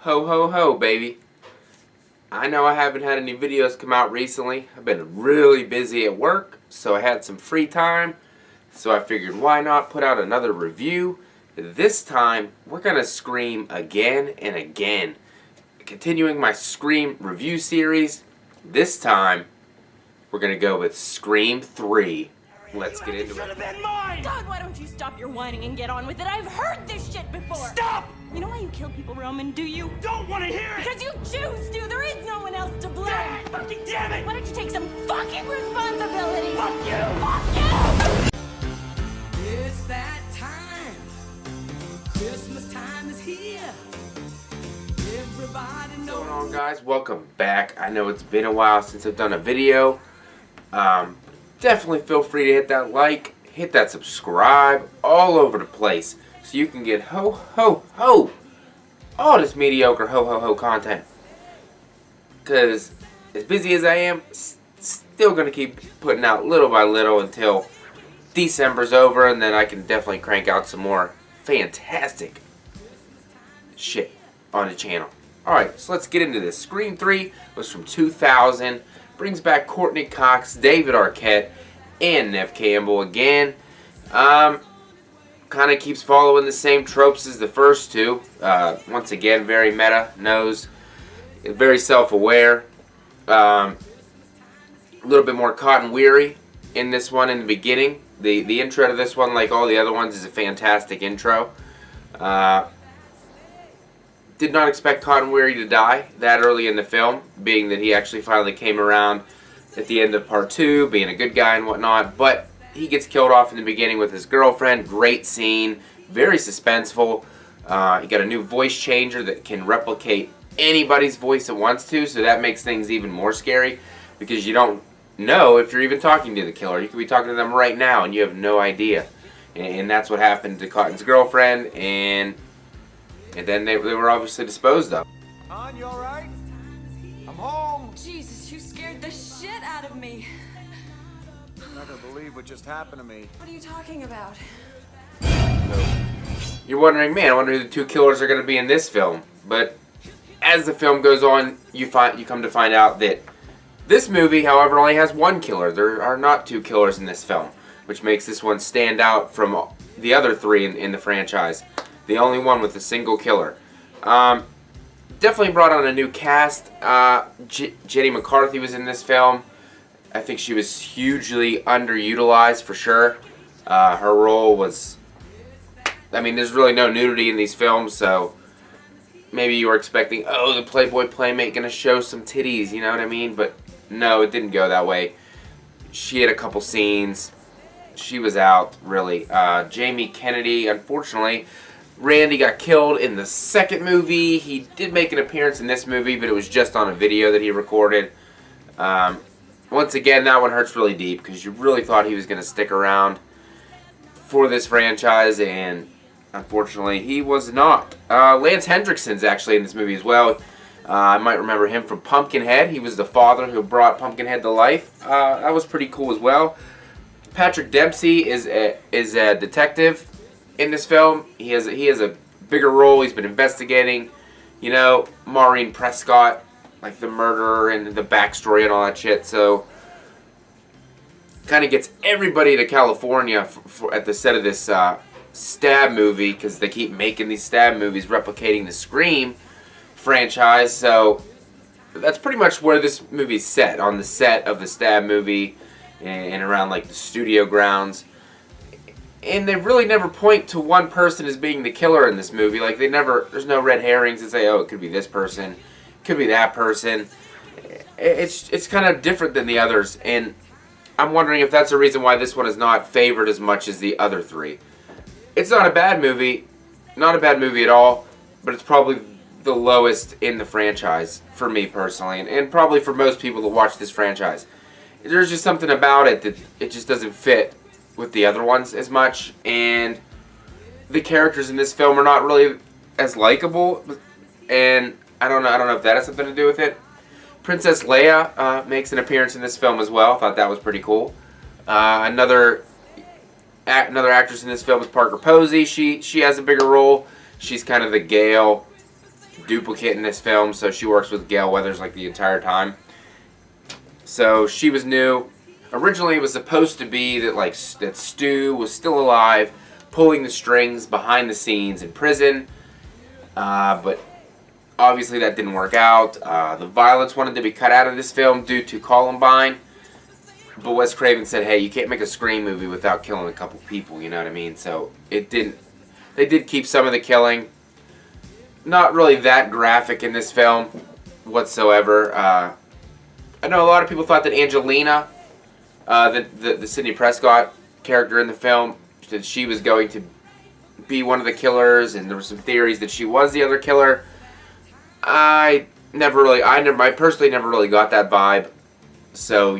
Ho ho ho, baby. I know I haven't had any videos come out recently. I've been really busy at work, so I had some free time. So I figured why not put out another review. This time, we're gonna Scream again and again. Continuing my Scream review series, this time, we're gonna go with Scream 3. Let's get into it. God, why don't you stop your whining and get on with it? I've heard this shit before. Stop! You know why you kill people, Roman, do you? Don't want to hear it! Because you choose to. There is no one else to blame. Fucking damn it! Why don't you take some fucking responsibility? Fuck you! Fuck you! It's that time. Christmas time is here. Everybody What's knows. going on, guys? Welcome back. I know it's been a while since I've done a video. Definitely feel free to hit that like, hit that subscribe, all over the place, so you can get ho ho ho all this mediocre ho ho ho content. Because as busy as I am, still gonna keep putting out little by little until December's over, and then I can definitely crank out some more fantastic shit on the channel. Alright, so let's get into this. Scream 3 was from 2000. Brings back Courtney Cox, David Arquette, and Neve Campbell again. Kind of keeps following the same tropes as the first two. Once again, very meta, knows, very self-aware. A little bit more cotton weary in this one in the beginning. The intro to this one, like all the other ones, is a fantastic intro. Did not expect Cotton Weary to die that early in the film, being that he actually finally came around at the end of part 2, being a good guy and whatnot, but he gets killed off in the beginning with his girlfriend. Great scene, very suspenseful. You got a new voice changer that can replicate anybody's voice it wants to, so that makes things even more scary, because you don't know if you're even talking to the killer. You could be talking to them right now and you have no idea. And that's what happened to Cotton's girlfriend, and then they were obviously disposed of. Hon, you alright? I'm home! Jesus, you scared the shit out of me. I'm not gonna believe what just happened to me. What are you talking about? You're wondering, man, I wonder who the two killers are going to be in this film. But as the film goes on, you come to find out that this movie, however, only has one killer. There are not two killers in this film, which makes this one stand out from the other three in the franchise. The only one with a single killer. Definitely brought on a new cast. Jenny McCarthy was in this film. I think she was hugely underutilized for sure. Her role was... I mean, there's really no nudity in these films, so maybe you were expecting, oh, the Playboy Playmate gonna show some titties, you know what I mean? But no, it didn't go that way. She had a couple scenes. She was out, really. Jamie Kennedy, unfortunately... Randy got killed in the second movie. He did make an appearance in this movie, but it was just on a video that he recorded. Once again, that one hurts really deep because you really thought he was going to stick around for this franchise, and unfortunately, he was not. Lance Hendrickson's actually in this movie as well. I might remember him from Pumpkinhead. He was the father who brought Pumpkinhead to life. That was pretty cool as well. Patrick Dempsey is a detective in this film. He has a bigger role. He's been investigating, you know, Maureen Prescott, like the murderer and the backstory and all that shit. So, kind of gets everybody to California at the set of this Stab movie, because they keep making these Stab movies replicating the Scream franchise. So, that's pretty much where this movie's set, on the set of the Stab movie and around like the studio grounds. And they really never point to one person as being the killer in this movie. Like, there's no red herrings that say, oh, it could be this person, it could be that person. It's kind of different than the others, and I'm wondering if that's the reason why this one is not favored as much as the other three. It's not a bad movie, not a bad movie at all, but it's probably the lowest in the franchise for me personally, and probably for most people that watch this franchise. There's just something about it that it just doesn't fit with the other ones as much, and the characters in this film are not really as likable, and I don't know if that has something to do with it. Princess Leia makes an appearance in this film as well. I thought that was pretty cool. Another actress in this film is Parker Posey. She has a bigger role. She's kind of the Gale duplicate in this film, so she works with Gale Weathers like the entire time. So she was new. Originally, it was supposed to be that Stu was still alive, pulling the strings behind the scenes in prison, but obviously that didn't work out. The violence wanted to be cut out of this film due to Columbine, but Wes Craven said, "Hey, you can't make a Scream movie without killing a couple people." You know what I mean? So it didn't. They did keep some of the killing. Not really that graphic in this film whatsoever. I know a lot of people thought that Angelina, the Sidney Prescott character in the film, that she was going to be one of the killers, and there were some theories that she was the other killer. I personally never really got that vibe. So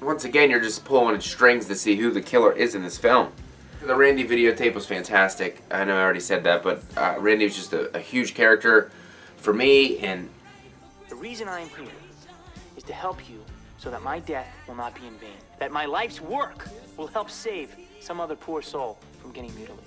once again, you're just pulling at strings to see who the killer is in this film. The Randy videotape was fantastic. I know I already said that, but Randy was just a huge character for me. And the reason I am here is to help you so that my death will not be in vain. That my life's work will help save some other poor soul from getting mutilated.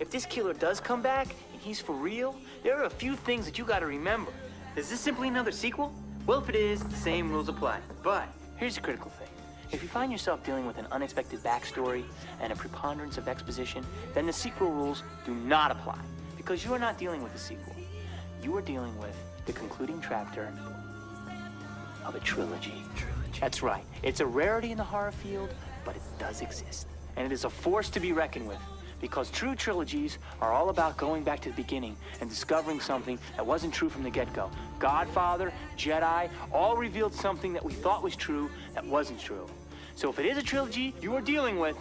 If this killer does come back and he's for real, there are a few things that you gotta remember. Is this simply another sequel? Well, if it is, the same rules apply. But here's the critical thing. If you find yourself dealing with an unexpected backstory and a preponderance of exposition, then the sequel rules do not apply, because you are not dealing with a sequel. You are dealing with the concluding chapter of a trilogy. That's right. It's a rarity in the horror field, but it does exist. And it is a force to be reckoned with, because true trilogies are all about going back to the beginning and discovering something that wasn't true from the get-go. Godfather, Jedi, all revealed something that we thought was true that wasn't true. So if it is a trilogy you are dealing with,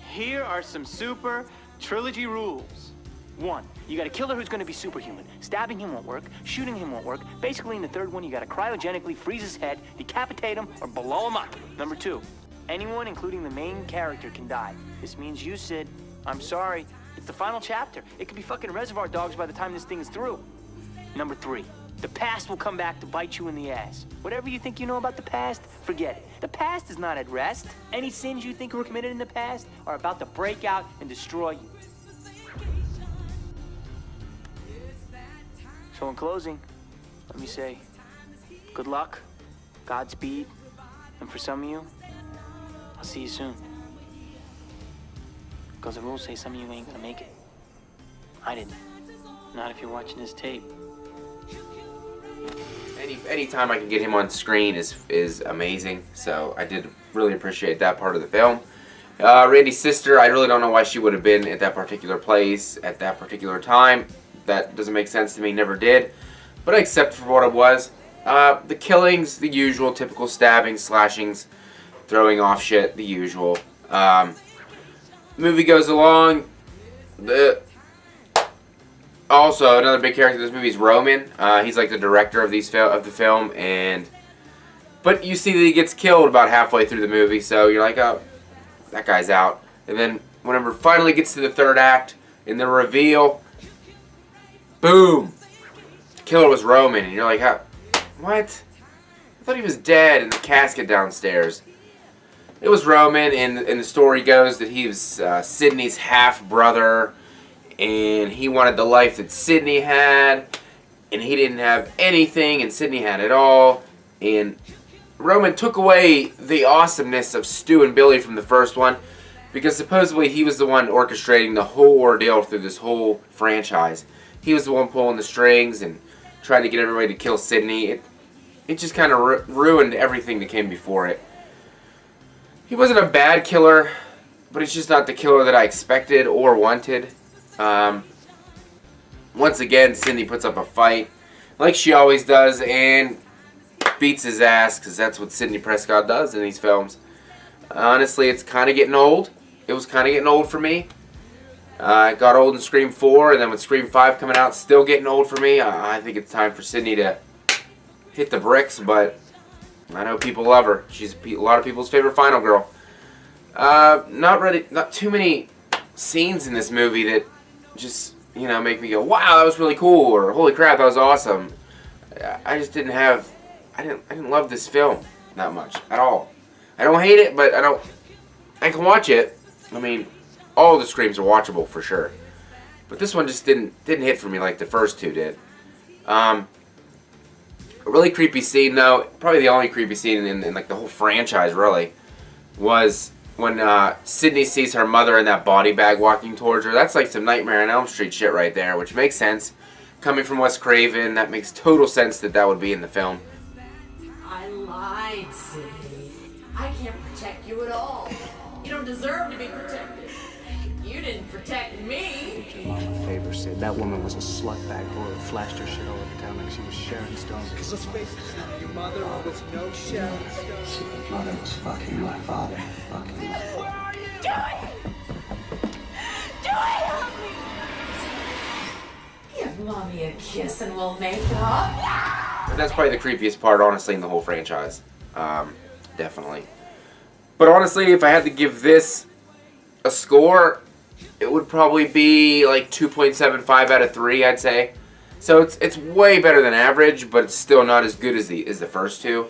here are some super trilogy rules. 1, you got a killer who's gonna be superhuman. Stabbing him won't work, shooting him won't work. Basically, in the third one, you gotta cryogenically freeze his head, decapitate him, or blow him up. Number 2, anyone, including the main character, can die. This means you, Sid. I'm sorry. It's the final chapter. It could be fucking Reservoir Dogs by the time this thing is through. Number 3, the past will come back to bite you in the ass. Whatever you think you know about the past, forget it. The past is not at rest. Any sins you think were committed in the past are about to break out and destroy you. So in closing, let me say, good luck, Godspeed, and for some of you, I'll see you soon. Because the rules say some of you ain't gonna make it. I didn't. Not if you're watching this tape. Anytime I can get him on screen is amazing. So I did really appreciate that part of the film. Randy's sister, I really don't know why she would have been at that particular place at that particular time. That doesn't make sense to me, never did. But I accept for what it was. The killings, the usual, typical stabbings, slashings, throwing off shit, the usual. The movie goes along. Also, another big character in this movie is Roman. He's like the director of the film, but you see that he gets killed about halfway through the movie, so you're like, oh, that guy's out. And then whenever it finally gets to the third act, in the reveal, boom, the killer was Roman, and you're like, what? I thought he was dead in the casket downstairs. It was Roman, and the story goes that he was Sidney's half-brother, and he wanted the life that Sidney had, and he didn't have anything, and Sidney had it all, and Roman took away the awesomeness of Stu and Billy from the first one, because supposedly he was the one orchestrating the whole ordeal through this whole franchise. He was the one pulling the strings and trying to get everybody to kill Sidney. It just kind of ruined everything that came before it. He wasn't a bad killer, but he's just not the killer that I expected or wanted. Once again, Sidney puts up a fight, like she always does, and beats his ass, because that's what Sidney Prescott does in these films. Honestly, it's kind of getting old. It was kind of getting old for me. It got old in Scream 4, and then with Scream 5 coming out, still getting old for me. I think it's time for Sidney to hit the bricks, but I know people love her. She's a lot of people's favorite final girl. Not too many scenes in this movie that just, make me go, wow, that was really cool, or holy crap, that was awesome. I just didn't have, I didn't love this film that much at all. I don't hate it, but I can watch it. I mean, all the Screams are watchable for sure. but this one just didn't hit for me like the first two did. A really creepy scene, though, probably the only creepy scene in like the whole franchise, really, was when Sydney sees her mother in that body bag walking towards her. That's like some Nightmare on Elm Street shit right there, which makes sense. Coming from Wes Craven, that makes total sense that would be in the film. I lied, Sydney. I can't protect you at all. You don't deserve to be protected. You didn't protect me. Do your mom a favor, Sid. That woman was a slutbag whore who flashed her shit all over town like she was Sharon Stone. Because let's face it, your mother was no Sharon Stone. Sidney's mother was fucking my father. Fucking my father. Do it! Do it! Help me! Give mommy a kiss and we'll make up. But that's probably the creepiest part, honestly, in the whole franchise. Definitely. But honestly, if I had to give this a score, it would probably be like 2.75 out of 3, I'd say. So it's way better than average, but it's still not as good as the first two.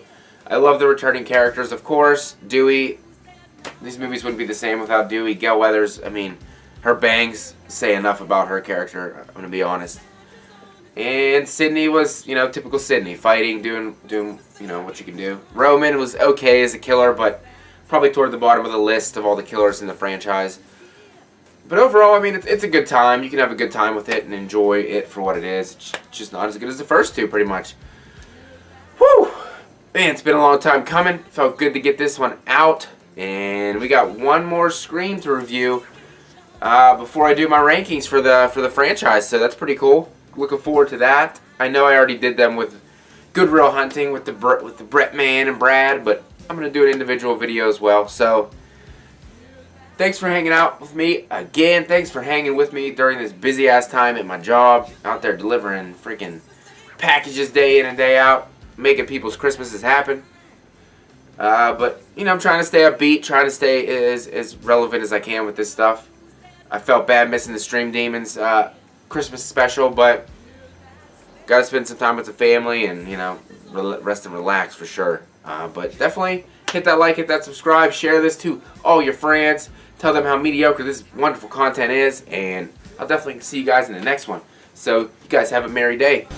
I love the returning characters, of course. Dewey. These movies wouldn't be the same without Dewey. Gail Weathers, I mean, her bangs say enough about her character, I'm going to be honest. And Sydney was, you know, typical Sydney, fighting, doing, you know, what you can do. Roman was okay as a killer, but probably toward the bottom of the list of all the killers in the franchise. But overall, I mean, it's a good time. You can have a good time with it and enjoy it for what it is. It's just not as good as the first two, pretty much. Whew! Man, it's been a long time coming. Felt good to get this one out. And we got one more Scream to review before I do my rankings for the franchise. So that's pretty cool. Looking forward to that. I know I already did them with Good Will Hunting with the Brett Man and Brad, but I'm gonna do an individual video as well. So thanks for hanging out with me again. Thanks for hanging with me during this busy ass time at my job, out there delivering freaking packages day in and day out, making people's Christmases happen. But you know, I'm trying to stay upbeat, trying to stay as relevant as I can with this stuff. I felt bad missing the Stream Demons Christmas special, but gotta spend some time with the family and, you know, rest and relax for sure. But definitely hit that like, hit that subscribe, share this to all your friends, tell them how mediocre this wonderful content is, and I'll definitely see you guys in the next one. So you guys have a merry day.